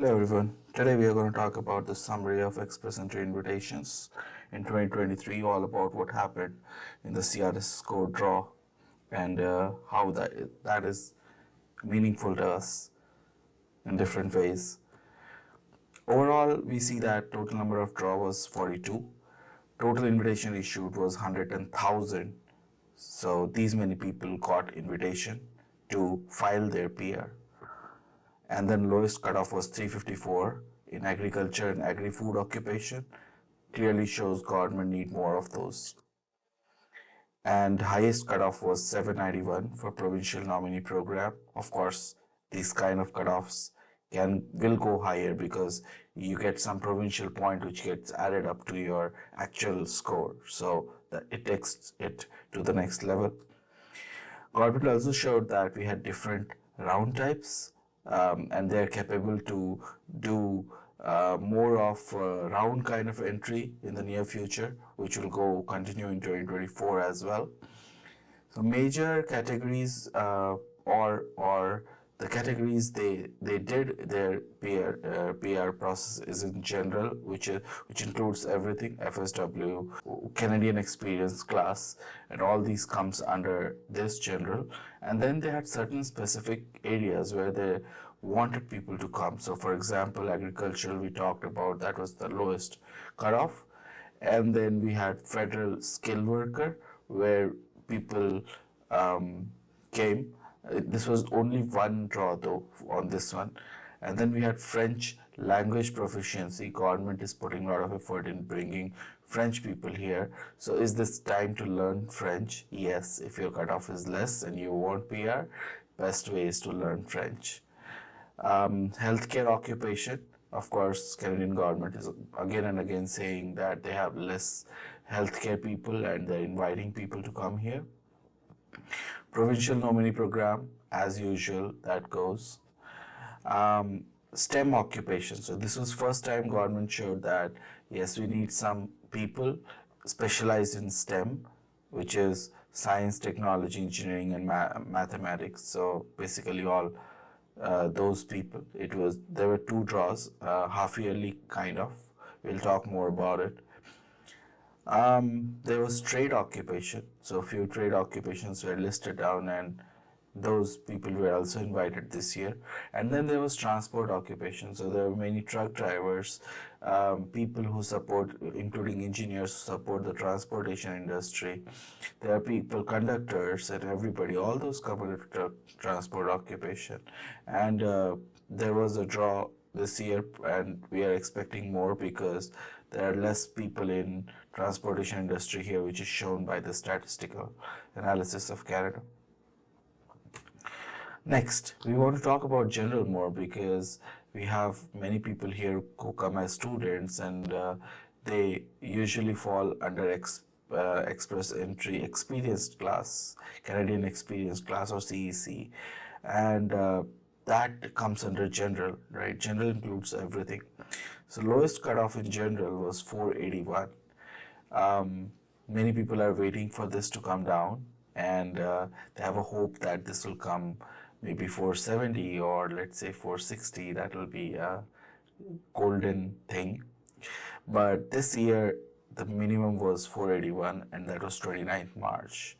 Hello everyone. Today we are going to talk about the summary of express entry invitations in 2023, all about what happened in the CRS score draw and how that is meaningful to us in different ways. Overall, we see that total number of draw was 42. Total invitation issued was 110,000. So these many people got invitation to file their PR. And then lowest cutoff was 354 in agriculture and agri-food occupation. Clearly shows government need more of those. And highest cutoff was 791 for provincial nominee program. Of course, these kind of cutoffs will go higher because you get some provincial point which gets added up to your actual score, so that it takes it to the next level. Government also showed that we had different round types, and they're capable to do more of round kind of entry in the near future, which will go continue in 2024 as well. So major categories or the categories they did their PR process is in general, which includes everything FSW, Canadian experience class, and all these comes under this general. And then they had certain specific areas where they wanted people to come. So for example, agricultural we talked about, that was the lowest cutoff. And then we had federal skill worker where people came. This was only one draw though on this one. And then we had French language proficiency. Government is putting a lot of effort in bringing French people here. So is this time to learn French? Yes, if your cutoff is less and you want PR, best way is to learn French. Healthcare occupation. Of course, Canadian government is again and again saying that they have less healthcare people and they're inviting people to come here. Provincial nominee program, as usual, that goes. STEM occupation. So this was first time government showed that yes, we need some people specialized in STEM, which is science, technology, engineering, and mathematics. So basically all those people. There were two draws, half yearly kind of. We'll talk more about it. There was trade occupation, so a few trade occupations were listed down, and those people were also invited this year. And then there was transport occupation, so there were many truck drivers, people who support, including engineers who support the transportation industry. There are people, conductors, and everybody. All those come under transport occupation, and there was a draw this year, and we are expecting more because there are less people in transportation industry here, which is shown by the statistical analysis of Canada. Next, we want to talk about general more because we have many people here who come as students, and they usually fall under express entry experienced class, Canadian experienced class, or CEC, and that comes under general, right? General includes everything. So lowest cutoff in general was 481. Many people are waiting for this to come down, and they have a hope that this will come maybe 470 or let's say 460. That will be a golden thing. But this year the minimum was 481, and that was 29th March.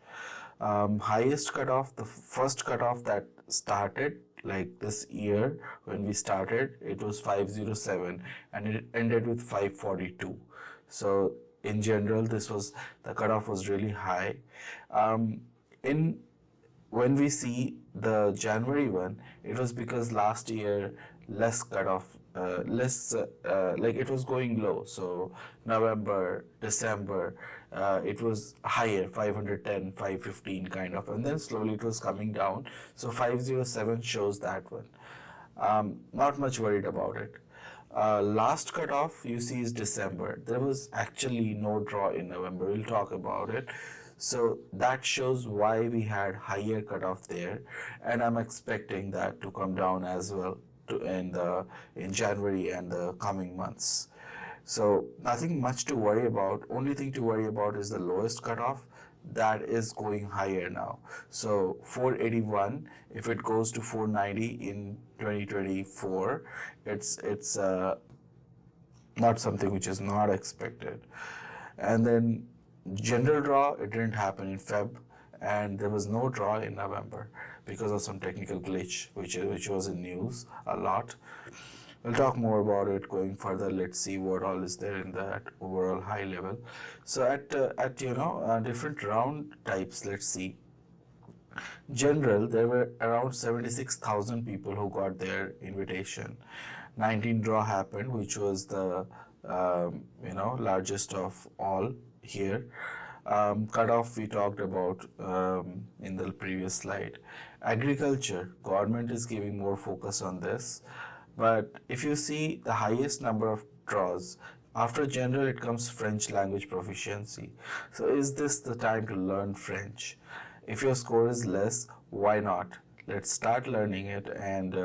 Highest cutoff, the first cutoff that started like this year when we started, it was 507 and it ended with 542. So in general, the cutoff was really high. In When we see the January one, it was because last year less cutoff, like it was going low. So November, December, it was higher, 510, 515 kind of, and then slowly it was coming down. So 507 shows that one. Not much worried about it. Last cutoff you see is December. There was actually no draw in November. We'll talk about it. So that shows why we had higher cutoff there, and I'm expecting that to come down as well in January and the coming months. So nothing much to worry about. Only thing to worry about is the lowest cutoff. that is going higher now. So 481, if it goes to 490 in 2024, it's not something which is not expected. And then general draw, it didn't happen in Feb, and there was no draw in November because of some technical glitch, which was in news a lot. We'll talk more about it going further. Let's see what all is there in that overall high level. So at different round types, let's see. General, there were around 76,000 people who got their invitation. 19 draw happened, which was the largest of all here. Cutoff we talked about in the previous slide. Agriculture, government is giving more focus on this. But if you see the highest number of draws, after general it comes French language proficiency. So is this the time to learn French? If your score is less, why not? Let's start learning it, and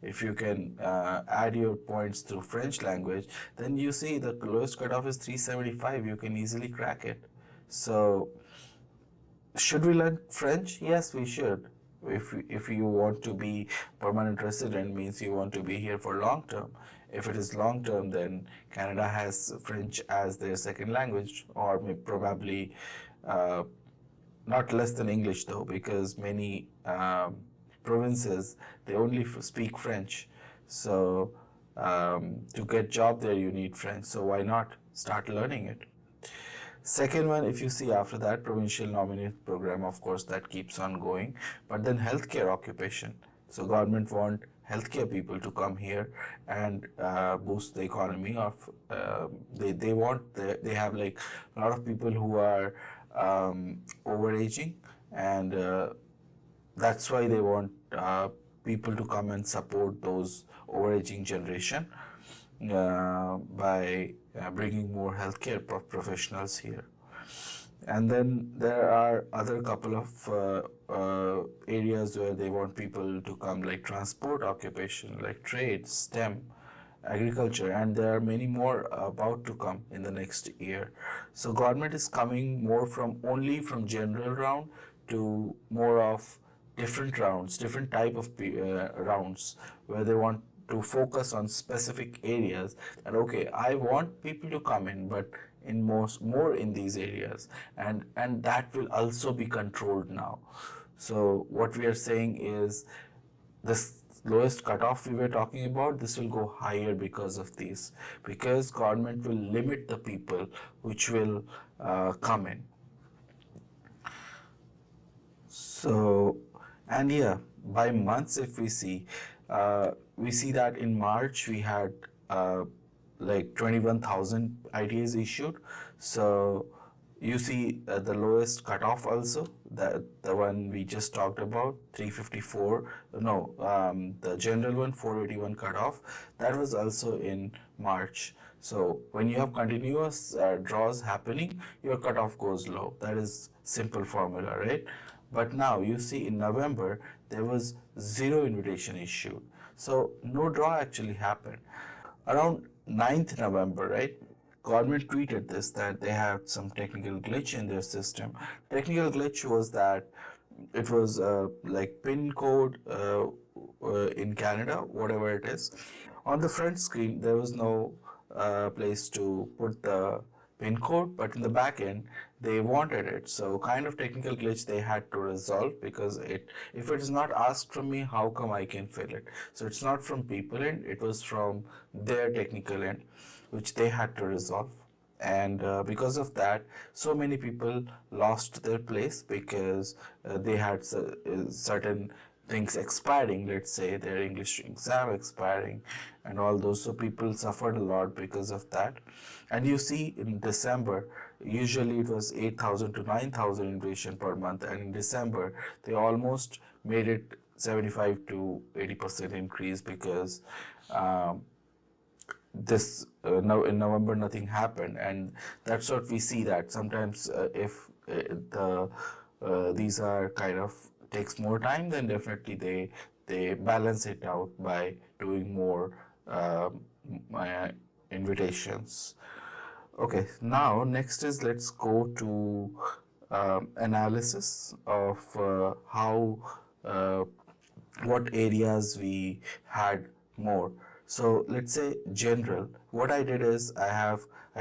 if you can add your points through French language, then you see the lowest cutoff is 375. You can easily crack it. So should we learn French? Yes, we should. If you want to be permanent resident, means you want to be here for long term. If it is long term, then Canada has French as their second language, or probably uh, not less than English though, because many provinces they only speak French. So to get job there, you need French. So why not start learning it? Second one, if you see after that, provincial nominee program, of course, that keeps on going. But then healthcare occupation. So government want healthcare people to come here and boost the economy of. They have like a lot of people who are overaging, and that's why they want people to come and support those overaging generation by bringing more healthcare professionals here. And then there are other couple of areas where they want people to come, like transport occupation, like trade, STEM, agriculture, and there are many more about to come in the next year. So government is coming more from only from general round to more of different rounds, different type of rounds, where they want to focus on specific areas. And okay, I want people to come in, but in more in these areas, and that will also be controlled now. So what we are saying is this lowest cutoff we were talking about, this will go higher because of these, because government will limit the people which will come in. So, and yeah, by months, if we see that in March we had like 21,000 ITAs issued. So you see the lowest cutoff also, that the one we just talked about, 354. No, the general one, 481 cutoff. That was also in March. So when you have continuous draws happening, your cutoff goes low. That is simple formula, right? But now you see in November there was zero invitation issued. So no draw actually happened. Around 9th November, right? Government tweeted this, that they had some technical glitch in their system. Technical glitch was that it was like pin code in Canada, whatever it is. On the front screen, there was no place to put the pin code, but in the back end, they wanted it. So kind of technical glitch they had to resolve, because if it is not asked from me, how come I can fill it? So it's not from people end, it was from their technical end, which they had to resolve. And because of that, so many people lost their place, because they had certain things expiring, let's say their English exam expiring and all those. So people suffered a lot because of that. And you see in December, usually it was 8,000 to 9,000 invitation per month, and in December they almost made it 75 to 80% increase, because this now in November nothing happened. And that's what we see, that sometimes if these are kind of takes more time, then definitely they balance it out by doing more invitations. Okay, now next is, let's go to analysis of how what areas we had more. So let's say general. What I did is I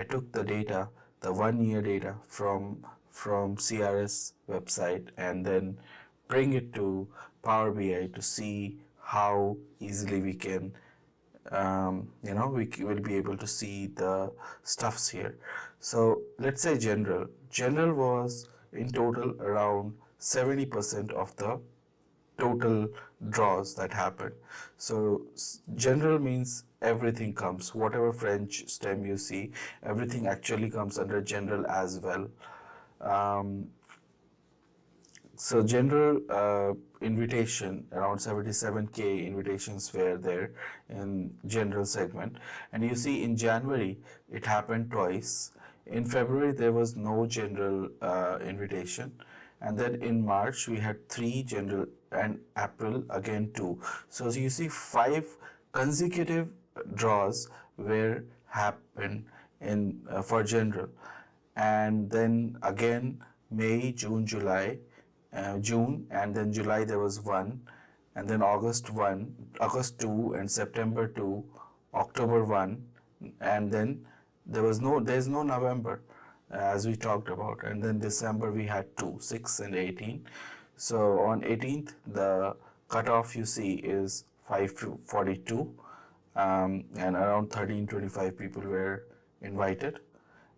took the data, the 1 year data from CRS website, and then bring it to Power BI to see how easily we can will be able to see the stuffs here. So let's say general. General was in total around 70% of the total draws that happened. So general means everything comes, whatever French stem you see, everything actually comes under general as well. Um, so general invitation, around 77K invitations were there in general segment. And you see in January, it happened twice. In February, there was no general invitation. And then in March, we had 3 general, and April again 2. So you see 5 consecutive draws were happened in for general. And then again May, June, July, June, and then July there was 1, and then August 1, August 2, and September 2, October 1, and then there's no November, as we talked about, and then December we had 2, 6, and 18. So on 18th the cutoff you see is 542, and around 1325 people were invited.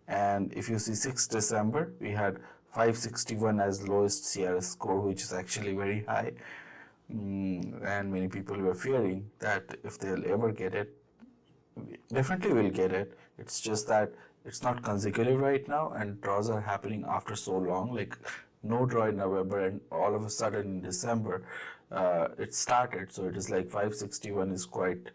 And if you see 6th December, we had 561 as lowest CRS score, which is actually very high. And many people were fearing that if they'll ever get it, definitely will get it. It's just that it's not consecutive right now, and draws are happening after so long. Like no draw in November, and all of a sudden in December, it started. So it is like 561 is quite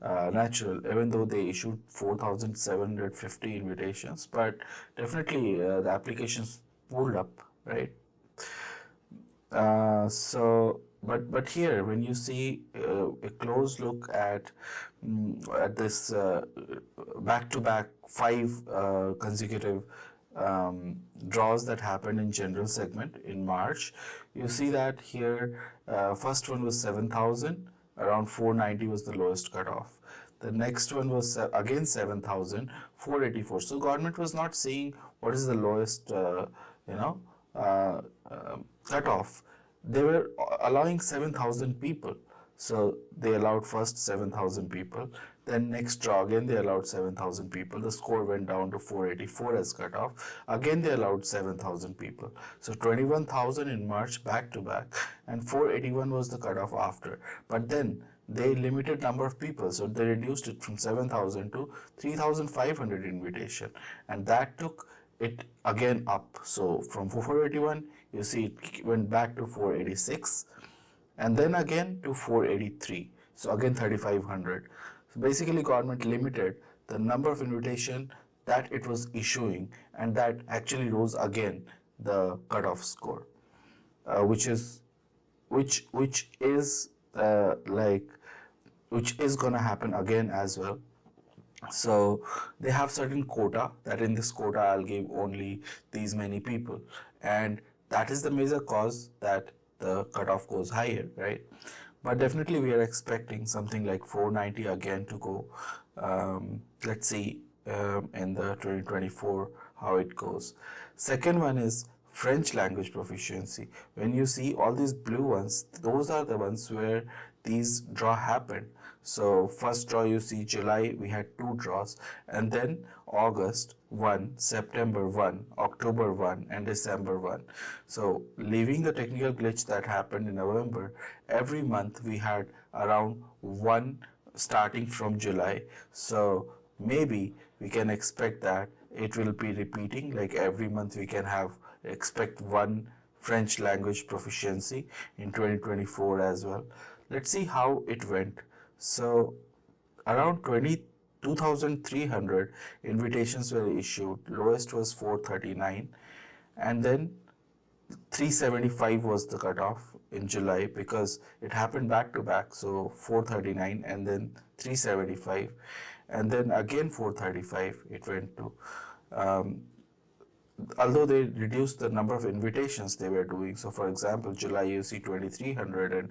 natural, even though they issued 4,750 invitations. But definitely the applications pulled up, right? But here when you see a close look at this back-to-back 5 consecutive draws that happened in general segment in March, you see that here first one was 7,000, around 490 was the lowest cutoff. The next one was again 7,484. So government was not seeing what is the lowest you know uh, cutoff. They were allowing 7,000 people. So they allowed first 7,000 people. Then next draw again they allowed 7,000 people. The score went down to 484 as cutoff. Again they allowed 7,000 people. So 21,000 in March back to back, and 481 was the cutoff after. But then they limited number of people, so they reduced it from 7,000 to 3,500 invitation, and that took it again up. So from 481, you see it went back to 486, and then again to 483. So again 3,500. So basically government limited the number of invitation that it was issuing, and that actually rose again the cutoff score, which is which is which is gonna happen again as well. So they have certain quota, that in this quota I'll give only these many people, and that is the major cause that the cutoff goes higher, right? But definitely we are expecting something like 490 again to go. Let's see in the 2024 how it goes. Second one is French language proficiency. When you see all these blue ones, those are the ones where these draw happened. So first draw you see July, we had 2 draws, and then August 1, September 1, October 1, and December 1. So leaving the technical glitch that happened in November, every month we had around 1 starting from July. So maybe we can expect that it will be repeating, like every month we can expect 1 French language proficiency in 2024 as well. Let's see how it went. So around 22,300 invitations were issued. Lowest was 439, and then 375 was the cutoff in July, because it happened back to back. So 439 and then 375, and then again 435 it went to. although they reduced the number of invitations they were doing. So, for example, July you see 2,300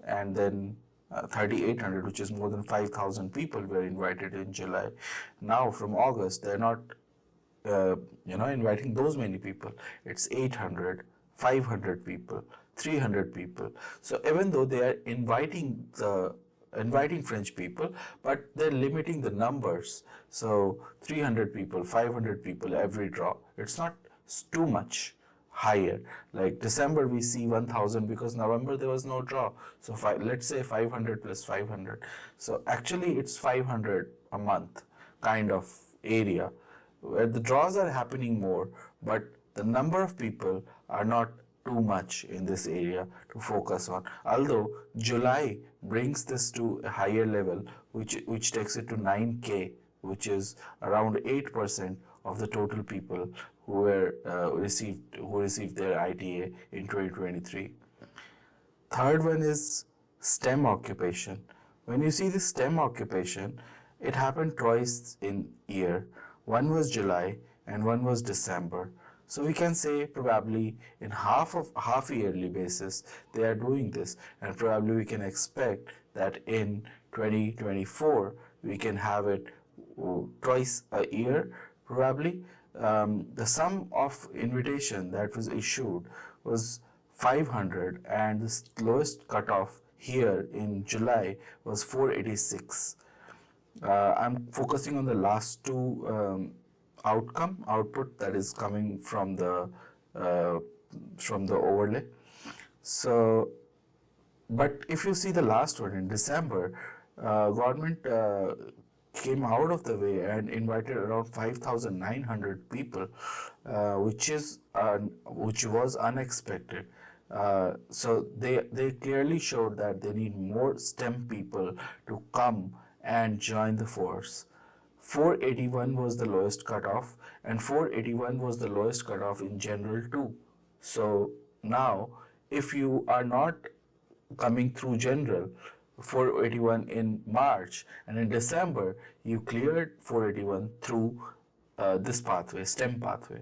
and then 3,800, which is more than 5,000 people were invited in July. Now, from August, they're not inviting those many people. It's 800, 500 people, 300 people. So even though they are inviting French people, but they're limiting the numbers. So 300 people, 500 people every draw. It's not too much higher. Like December, we see 1,000 because November there was no draw. So let's say 500 plus 500. So actually, it's 500 a month kind of area where the draws are happening more, but the number of people are not too much in this area to focus on. Although July brings this to a higher level, which takes it to 9K, which is around 8% of the total people who received their ITA in 2023. Third one is STEM occupation. When you see the STEM occupation, it happened twice in year. One was July and one was December. So we can say probably in half yearly basis they are doing this, and probably we can expect that in 2024 we can have it twice a year probably. The sum of invitation that was issued was 500, and the lowest cutoff here in July was 486. I'm focusing on the last two output that is coming from the overlay. So, but if you see the last one in December, government came out of the way and invited around 5,900 people, which was unexpected. So they clearly showed that they need more STEM people to come and join the force. 481 was the lowest cutoff, and 481 was the lowest cutoff in general too. So now, if you are not coming through general, 481 in March, and in December you cleared 481 through this pathway, STEM pathway.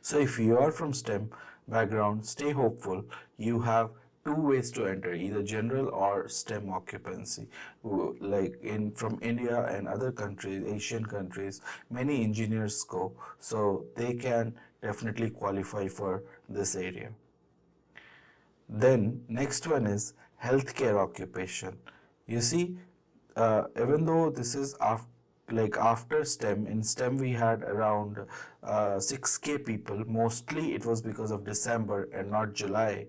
So if you are from STEM background, stay hopeful. You have two ways to enter, either general or STEM occupancy. Like from India and other countries, Asian countries, many engineers go, so they can definitely qualify for this area. Then next one is healthcare occupation. You see, even though this is after STEM, in STEM we had around 6K people. Mostly it was because of December and not July.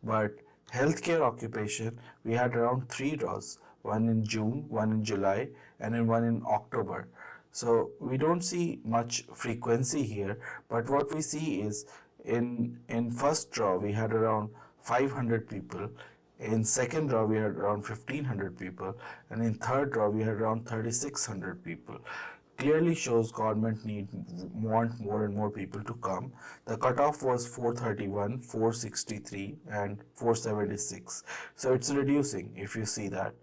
But healthcare occupation, we had around 3 draws, one in June, one in July, and then one in October. So we don't see much frequency here, but what we see is in first draw we had around 500 people. In second draw, we had around 1,500 people, and in third draw, we had around 3,600 people. Clearly shows government want more and more people to come. The cutoff was 431, 463, and 476. So it's reducing if you see that.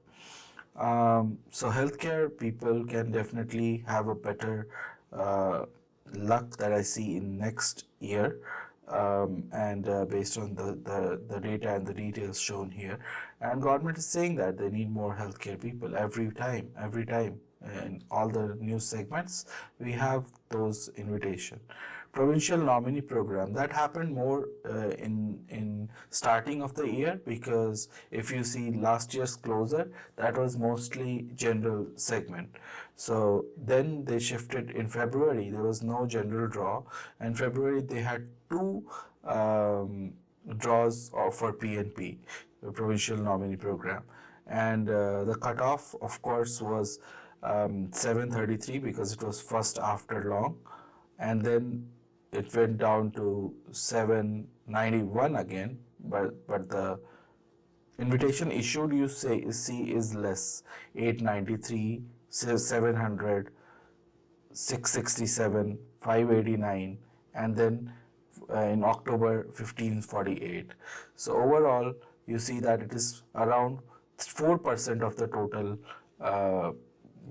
So healthcare people can definitely have a better luck that I see in next year. And based on the data and the details shown here, and government is saying that they need more healthcare people every time in all the news segments we have those invitation. Provincial nominee program, that happened more in starting of the year, because if you see last year's closer, that was mostly general segment. So then they shifted in February, there was no general draw, and February they had two draws for PNP, the provincial nominee program, and the cutoff of course was 733 because it was first after long, and then it went down to 791 again, but the invitation issued you see is less, 893, 700, 667, 589, and then in October 1548. So overall you see that it is around 4% of the total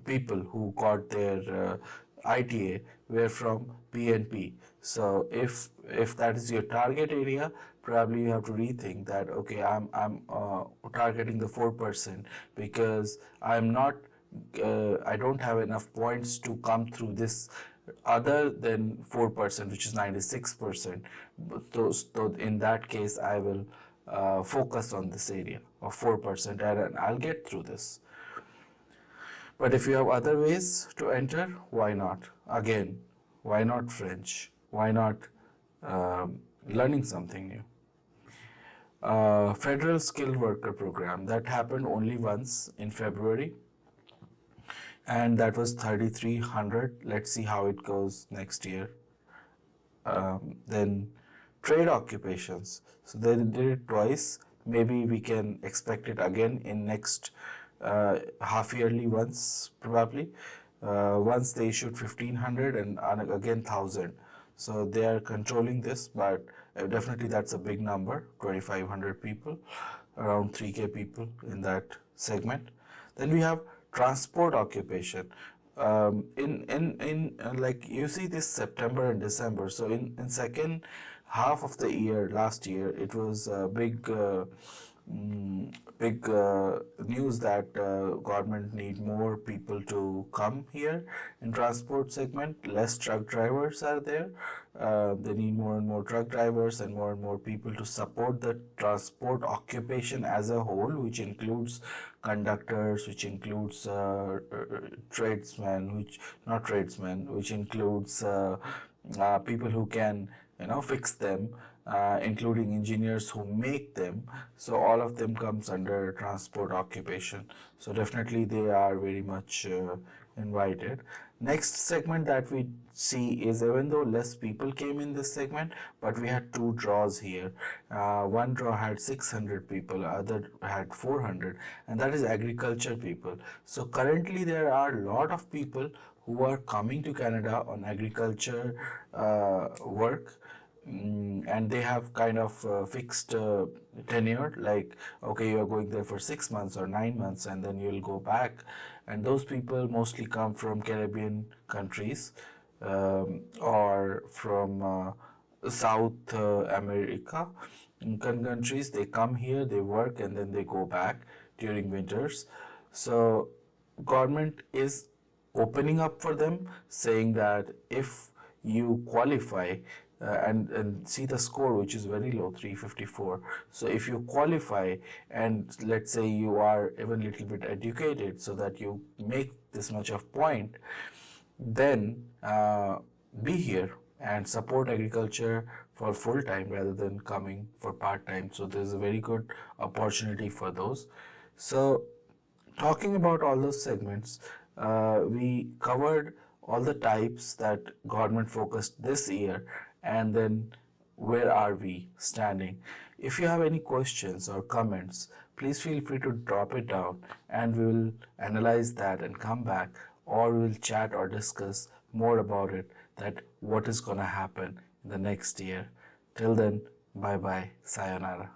people who got their ITA were from PNP. So if that is your target area, probably you have to rethink that. Okay, I'm targeting the 4% because I don't have enough points to come through this other than 4%, which is 96%. So in that case, I will focus on this area of 4%, and I'll get through this. But if you have other ways to enter, why not? Again, why not French? Why not learning something new? Federal Skilled Worker Program that happened only once in February, and that was 3,300. Let's see how it goes next year. Then trade occupations. So they did it twice. Maybe we can expect it again in next half yearly once, probably. Once they issued 1,500 and again 1,000. So they are controlling this, but definitely that's a big number, 2,500 people, around 3K people in that segment. Then we have transport occupation. Like you see this September and December. So in second half of the year, last year, it was a big news that government need more people to come here in transport segment. Less truck drivers are there. They need more and more truck drivers and more people to support the transport occupation as a whole, which includes conductors, which includes tradesmen, which includes people who can fix them, including engineers who make them. So all of them comes under transport occupation. So definitely they are very much invited. Next segment that we see is, even though less people came in this segment, but we had two draws here. One draw had 600 people, other had 400, and that is agriculture people. So currently there are a lot of people who are coming to Canada on agriculture work. And they have kind of fixed tenure, like, okay, you are going there for 6 months or 9 months and then you'll go back. And those people mostly come from Caribbean countries, or from South America countries. They come here, they work, and then they go back during winters. So government is opening up for them, saying that if you qualify, and see the score, which is very low, 354. So if you qualify, and let's say you are even a little bit educated so that you make this much of point, then be here and support agriculture for full time rather than coming for part time. So there's a very good opportunity for those. So talking about all those segments, we covered all the types that government focused this year, and then where are we standing. If you have any questions or comments, please feel free to drop it down and we will analyze that and come back, or we will chat or discuss more about it, that what is going to happen in the next year. Till then, bye bye, sayonara.